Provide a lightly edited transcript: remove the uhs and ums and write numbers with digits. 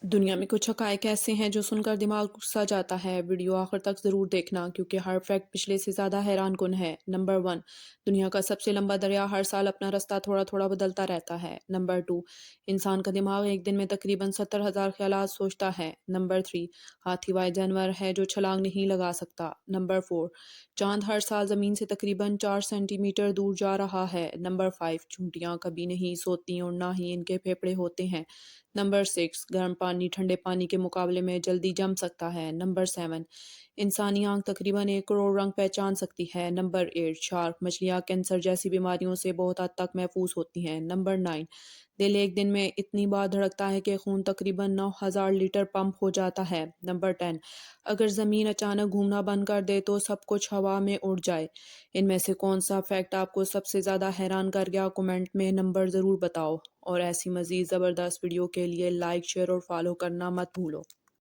دنیا میں کچھ حقائق ایسے ہیں جو سن کر دماغ گھسا جاتا ہے۔ ویڈیو آخر تک ضرور دیکھنا کیونکہ ہر فیکٹ پچھلے سے زیادہ حیران کن ہے۔ نمبر 1، دنیا کا سب سے لمبا دریا ہر سال اپنا رستہ تھوڑا تھوڑا بدلتا رہتا ہے۔ نمبر 2، انسان کا دماغ ایک دن میں تقریباً 70,000 خیالات سوچتا ہے۔ نمبر 3، ہاتھی واحد جانور ہے جو چھلانگ نہیں لگا سکتا۔ نمبر 4، چاند ہر سال زمین سے تقریباً 4 سینٹی میٹر دور جا رہا ہے۔ نمبر 5، چونٹیاں کبھی نہیں سوتی اور نہ ہی ان کے پھیپھڑے ہوتے ہیں۔ نمبر 6، گرم پانی ٹھنڈے پانی کے مقابلے میں جلدی جم سکتا ہے۔ نمبر 7، انسانی آنکھ تقریباً 1 کروڑ رنگ پہچان سکتی ہے۔ نمبر 8، شارک مچھلیاں کینسر جیسی بیماریوں سے بہت حد تک محفوظ ہوتی ہیں۔ نمبر 9، دل ایک دن میں اتنی بار دھڑکتا ہے کہ خون تقریباً 9,000 لیٹر پمپ ہو جاتا ہے۔ نمبر 10، اگر زمین اچانک گھومنا بند کر دے تو سب کچھ ہوا میں اڑ جائے۔ ان میں سے کون سا فیکٹ آپ کو سب سے زیادہ حیران کر گیا؟ کومنٹ میں نمبر ضرور بتاؤ، اور ایسی مزید زبردست ویڈیو کے لیے لائک، شیئر اور فالو کرنا مت بھولو۔